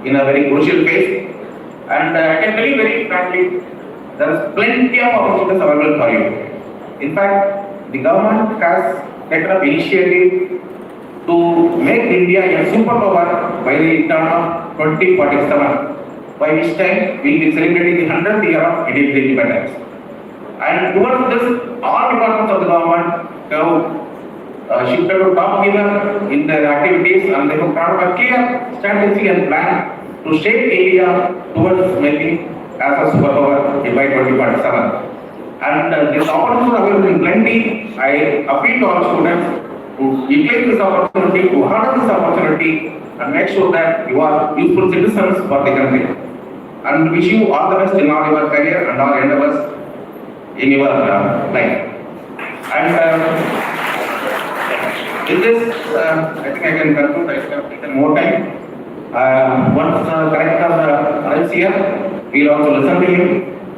in a very crucial phase. And I can tell you very frankly, there is plenty of opportunities available for you. In fact, the government has taken up initiative to make India a superpower by the turn of 2047, by which time we will be celebrating the 100th year of Indian independence. And towards this, all departments of the government have shifted to top gear in their activities, and they have come up a clear strategy and plan to shape India towards making as a superpower by 2047. And this opportunity is available in plenty. I appeal to all students to utilize this opportunity, to harness this opportunity, and make sure that you are useful citizens for the country. And wish you all the best in all your career and all endeavors in your life. And in this, I think I can conclude. I have taken more time. Once Director arrives here, we will also listen to him.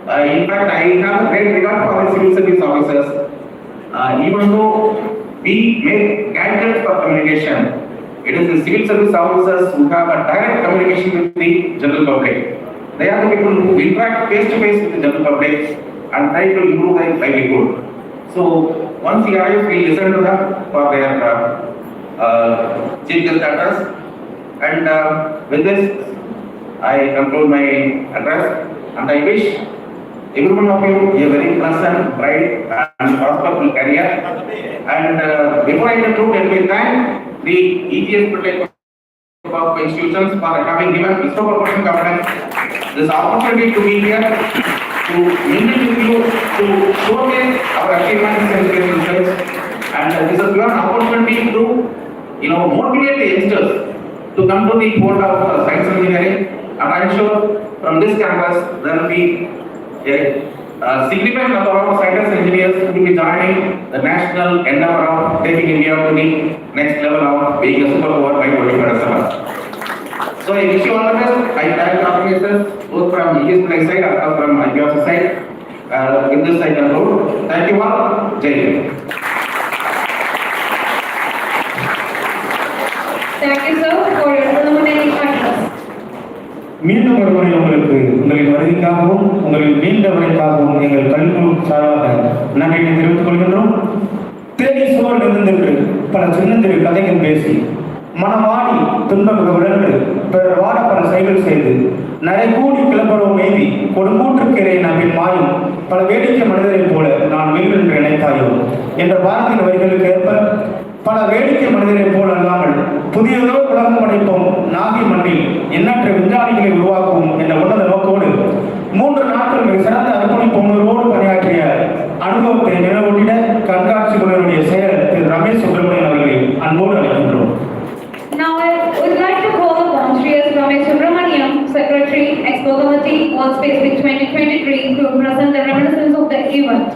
In fact, I have a great regard for the civil service officers. Even though we make gadgets for communication, it is the civil service officers who have a direct communication with the general public. They are the people who interact face to face with the general public and try to improve their livelihood. So once he arrives, we listen to them for their chief guest address. And with this, I conclude my address, and I wish every one of you a very pleasant, bright and prosperous career. And before I conclude, let me thank the E.G.S.Pillay Group of Institutions for having given ISRO Corporation Government this opportunity to be here, to mingle with you, to showcase our achievements and research. And this is an opportunity to motivate the youngsters to come to the fold of science and engineering. And I am sure from this campus there will be a significant number of scientists and engineers who will be joining the national endeavor of taking India to the next level of being a superpower by 2047. So I wish you all the best. I thank organizers both from E.G.S.Pillay side as well from IBS side. With this I conclude. Thank you all. Jai Hind. Thank you, sir, for your preliminary address. மீண்டும் ஒருமுறை உங்களுக்கு உங்களின் வருகைக்காகவும் உங்களின் நீண்ட உரைக்காகவும் எங்கள் கல்வி சார்பாக நன்றியை தெரிவித்துக் கொள்கின்றோம். தேனி சுவர் இருந்திருக்கு பல சின்னந்திரு கதைகள் பேசி மனவாடி துன்பமிக உழன்று பிறர் வாட பல செயல்கள் செய்து நரை கூடி கிளம்புறோம் எய்தி கொடுங்கூற்றுக்கிறே நம்பின் மாயும் பல வேடிக்கை மனிதரைப் போல நான் வெல் என்று நினைத்தாயோ என்ற பாரதியின் வரிகளுக்கு ஏற்ப பல வேடிக்கை மனிதரைப் போல் அல்லாமல் புதியதோ உலகம் படைப்போம் நாகி மண்ணில் எண்ணற்ற விஞ்ஞானிகளை உருவாக்குவோம் என்ற உன்னத நோக்கோடு 3 நாட்கள் மிக சிறந்த அர்ப்பணிப்பு உணர்வோடு பணியாற்றிய அனுபவத்தை நிலவொட்டிட கண்காட்சி குழுவினுடைய செயலர் திரு ரமேஷ் சுப்பிரமணியன் அவர்களை அன்போடு அழைக்கின்றோம். Now I would like to call upon Sri Ramesh Subramaniam, Secretary, EXPO Committee, World Space Week 2023, to present the reminiscence of the event.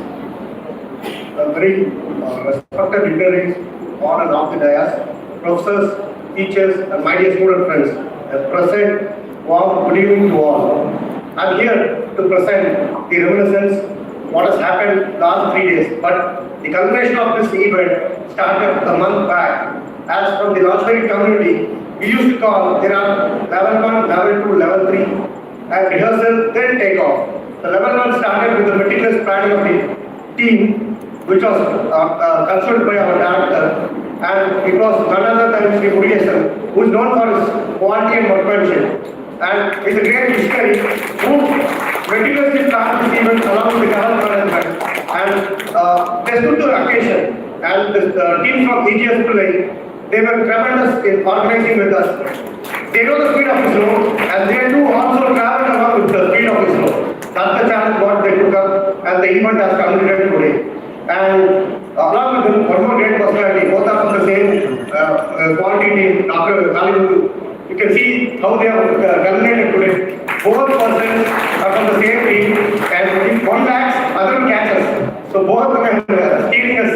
Very respected dignitaries on and off the dais, professors, teachers, and my dear student friends, present, warm good evening to all. I'm here to present the reminiscence, what has happened last 3 days, but the culmination of this event started a month back. As from the launchpad community, we used to call there are level 1, level 2, level 3, and rehearsal, then take off. The level 1 started with the meticulous planning of the team, which was consulted by our director, and it was none other than Sri Murugeshwaran, who is known for his quality and workmanship, and is a great visionary who meticulously planned this event along with the current management, and they stood to the occasion, and the team from E.G.S.Pillay, they were tremendous in organizing with us. They know the speed of ISRO, and they do also travel along with the speed of ISRO. That's the challenge what they took up, and the event has completed today. And along with them, one more great personality, both are from the same quality team, Dr. Khalid. You can see how they have culminated today. Both persons are from the same team, and if one lacks, other one catches. So both of them are steering us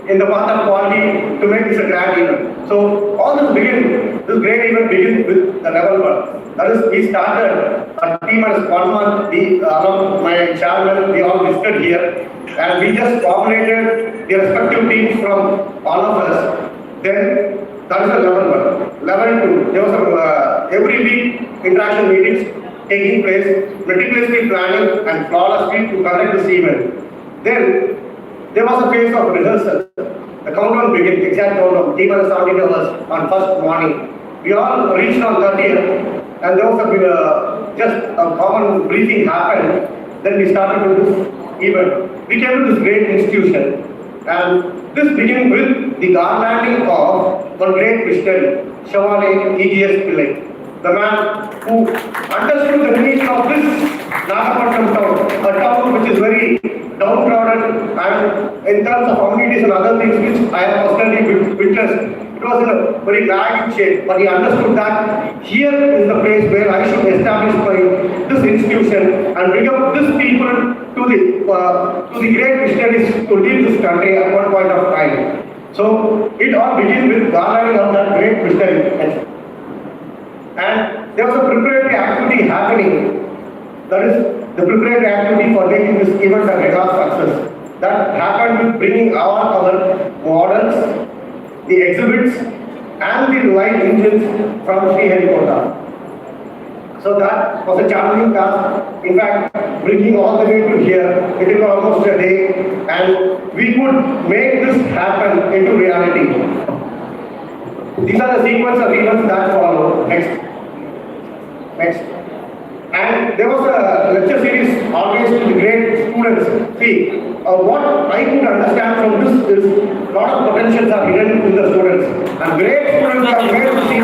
in the path of quality to make this a grand event. So all this great event begins with the level 1. That is, we started a team as 1 month, along my chairman, we all visited here, and we just formulated the respective teams from all of us. Then that is the level 1. Level 2, there was some every week interaction meetings taking place, meticulously planning and flawlessly to conduct this event. Then there was a phase of rehearsal. The countdown began, exact countdown, T minus 17 hours on first morning. We all reached on 30th, and there was just a common briefing happened. Then we started with this event. We came to this great institution, and this began with the garlanding of one great visionary, Shawale E.G.S.Pillay, the man who understood the needs of this Nagapattinam town, a town which is very downtrodden, and in terms of communities and other things which I have personally witnessed, it was in a very lagging shape. But he understood that here is the place where I should establish this institution and bring up these people to the great visionaries to lead this country at one point of time. So it all begins with garlanding of that great visionary. And there was a preparatory activity happening. That is the preparatory activity for making this event a mega success. That happened with bringing our models, the exhibits, and the light engines from Sriharikota. So that was a challenging task. In fact, bringing all the way to here, it took almost a day, and we could make this happen into reality. These are the sequence of events that follow. Next. And there was a lecture series organized to the great students. See, what I could understand from this is a lot of potentials are hidden in the students. And great students are made to see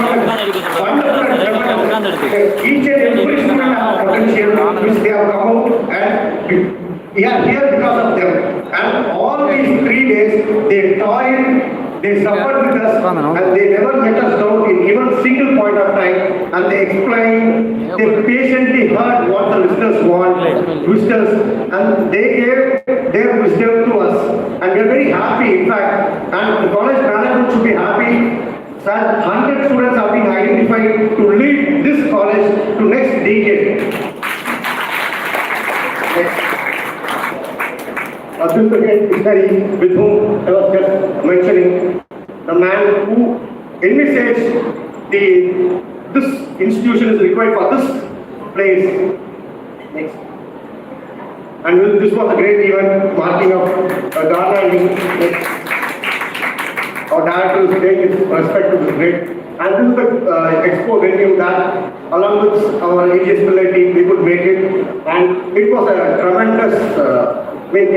wonderful and tremendous. Each and every student has potential which they have come out, and we are here because of them. And all these 3 days, they toiled, they suffered with us, and they never let us down in even single point of time, and they explained, they patiently heard what the listeners want, and they gave their wisdom to us, and we are very happy, in fact, and the college management should be happy that 100 students have been identified to lead this college to next decade. This again is with whom I was just mentioning, the man who envisaged this institution is required for this place. Next. And this was a great event marking of garlanding. Our director is paying his respect to this great. And this is the expo venue that along with our E.G.S.Pillay team we could make it, and it was a tremendous when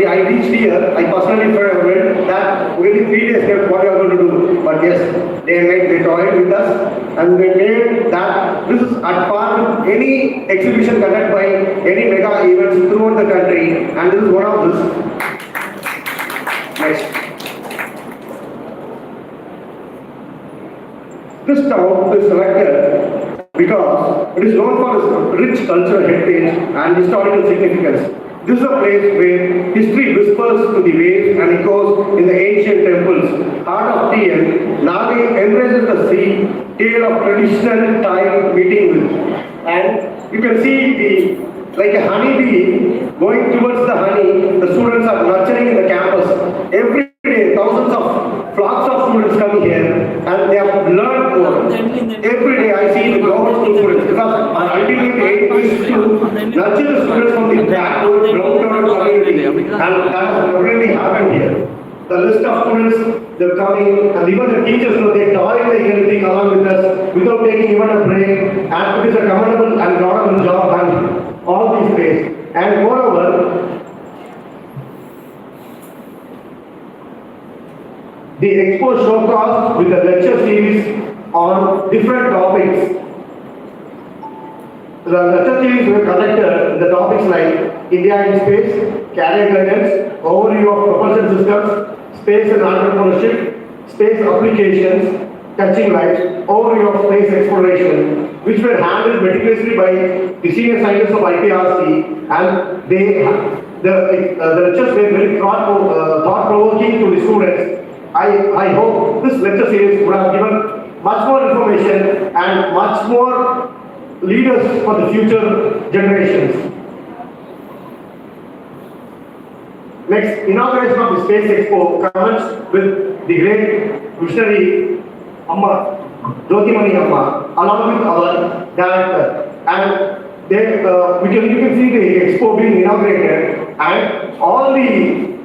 I reached here, I personally felt that within 3 days, what we are going to do. But yes, they toyed with us, and they made that this is at par with any exhibition conducted by any mega events throughout the country, and this is one of this. Next. This town is selected because it is known for its rich cultural heritage and historical significance. This is a place where history whispers to the waves and echoes in the ancient temples heart of TL, Nagi embraces the sea, tale of traditional time meeting with. And you can see like a honeybee going towards the honey, the students are nurturing in the campus. Every day, thousands of flocks of students come here and they have learned more. Every day I see the government school students because our ultimate aim is to nurture the students from the backward, ground community, and that has already happened here. The list of students, they're coming, and even the teachers know they toil like anything along with us without taking even a break, and it is a commendable and laudable job done all these days. And moreover, the EXPO showcase with the lecture series on different topics. The lecture series were conducted the topics like India in space, career guidance, overview of propulsion systems, space and entrepreneurship, space applications, touching lives, overview of space exploration, which were handled meticulously by the senior scientists of IPRC, and the lectures were very thought-provoking to the students. I hope this lecture series would have given much more information and much more leaders for the future generations. Next, inauguration of the Space Expo commenced with the great visionary Amma, Jyotimani Amma, along with our director. And you can see the expo being inaugurated, and all the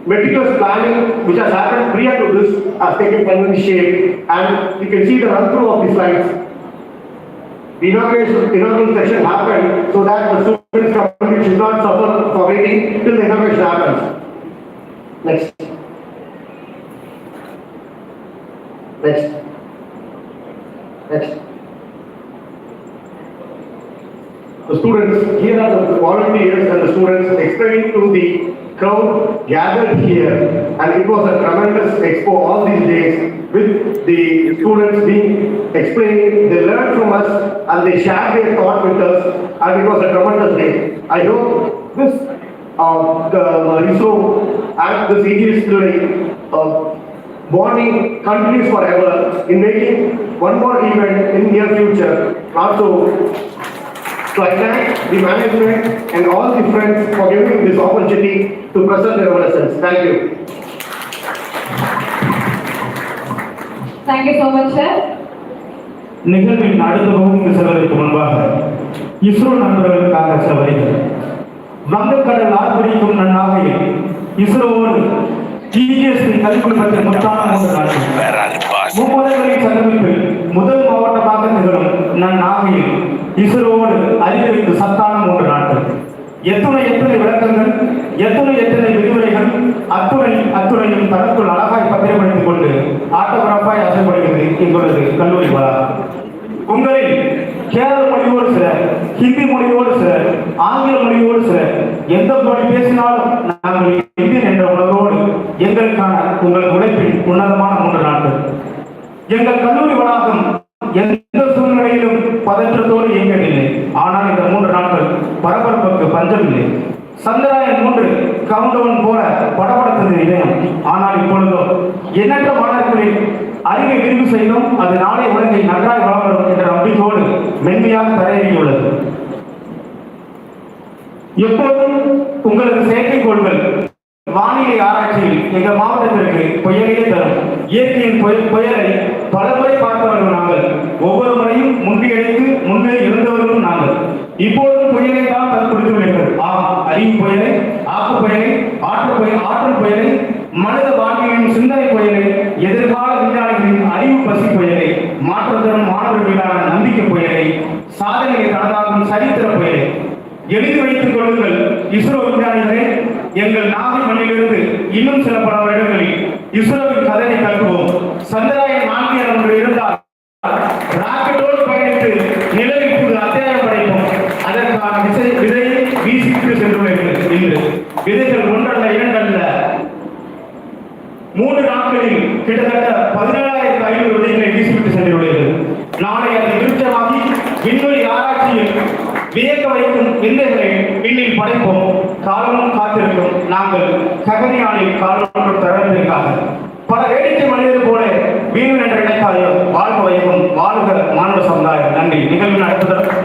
meticulous planning which has happened prior to this has taken finally shape, and you can see the run through of the slides. The inaugural session happened so that the students community should not suffer for waiting till the inauguration happens. Next. The students, here are the volunteers and the students explaining to the crowd gathered here, and it was a tremendous expo all these days with the students being explaining. They learned from us and they shared their thought with us, and it was a tremendous day. I hope this the ISRO and this E.G.S.Pillay bonding continues forever in making one more event in near future. Also, so I thank the management and all the friends for giving this opportunity to present their lessons. Thank you. Thank you so much, sir. நிகழ்வின் அடுத்த பகுதிக்கு செல்வதற்கு முன்பாக இஸ்ரோ நண்பர்களுக்காக சில வரிகள். வங்கக்கடல் ஆர்ப்பரிக்கும் நன்னாகையில் இஸ்ரோவோடு EGSP கல்விக்குழுமத்தின் முத்தான மூன்று நாட்கள் மும்முனைகளின் சங்கமிப்பில் முதல் மாவட்டமாக திகழும் நன்னாகையில் இஸ்ரோவோடு அறிவித்து சத்தான மூன்று நாட்கள். எத்துணை விளக்கங்கள், எத்துணை விதிமுறைகள், அத்துணையும் தனக்குள் அழகாய் பத்திரப்படுத்திக் கொண்டு ஆட்டோகிராஃபாய் ஆசைப்படுகிறது எங்களது கல்லூரி வளாகம். உங்களில் கேரள மொழியோடு சிலர், ஹிந்தி மொழியோடு சிலர், ஆங்கில மொழியோடு சிலர், எந்த மொழி பேசினாலும் நாங்கள் இந்தியன் என்ற உணர்வோடு எங்களுக்கான உங்கள் உழைப்பின் உன்னதமான 3 நாட்கள். எங்கள் கல்லூரி வளாகம் எந்த சூழ்நிலையிலும் பதற்றத்தோடு இயங்கவில்லை. ஆனால் இந்த 3 நாட்கள் பரபரப்புக்கு பஞ்சமில்லை. சந்திராயன் 3 கவுண்டவுன் போல படபடத்தது இதயம். ஆனால் இப்பொழுதோ எண்ணற்ற மாணவர்களில் அறிவை விரிவு செய்தும் அது நாளை உலகை நன்றாய் வளரும் என்ற நம்பிக்கையோடு மென்மையாக தரையேறியுள்ளது. எப்போதும் உங்களது செயற்கைக்கோள்கள் வானிலை ஆராய்ச்சியில் எங்கள் மாவட்டத்திற்கு புயலையே தரும். இயற்கையின் புயலை பலமுறை பார்த்தவர்கள் நாங்கள். ஒவ்வொரு முறையும் முன்னே இருந்தவர்களும் நாங்கள். இப்போதும் புயலை தான் தற்படுத்துகிறீர்கள். அறிவு புயலை, ஆக்கு புயலை, ஆற்றல் புயலை, மனித வாழ்க்கையின் சிந்தனை புயலை, எதிர்கால விஞ்ஞானிகளின் அறிவு பசி புயலை, மாற்றம் தரும் மாணவர்களான நம்பிக்கை புயலை, சாதனையை தனதாகும் சரித்திர புயலை எழுதி வைத்துக் கொள்ளுங்கள். இஸ்ரோ விஞ்ஞானிகளே, எங்கள் நாகை மண்ணிலிருந்து இன்னும் சில பல வருடங்களில் இஸ்ரோவின் கதையை கற்றுவோம். சந்திராயன் 4 ஒன்று இருந்தால் ராக்கெட்டோடு பயணித்து நிலவில் புது அத்தியாயம் படைப்போம். அதற்கான விதையை வீசிட்டு சென்றுள்ளீர்கள். இன்று விதைகள் 1 அல்ல 2 அல்ல 3 நாட்களில் கிட்டத்தட்ட 17,500 விதைகளை வீசிவிட்டு சென்றுள்ளீர்கள். நாளை அது விருட்சமாகி விண்வெளி ஆராய்ச்சியில் வியக்க வைக்கும் விந்தைகளை விண்ணில் படைப்போம். காலமும் காத்திருக்கும் நாங்கள் ககனியானில் காலம் தரத்திற்காக பல வேடிக்கை மனிதர் போல வீண் என்று நினைத்தாயும் வாழ்க்கை வைக்கும் வாழ்க மாணவ சமுதாயம். நன்றி. நிகழ்வு நடத்துதல்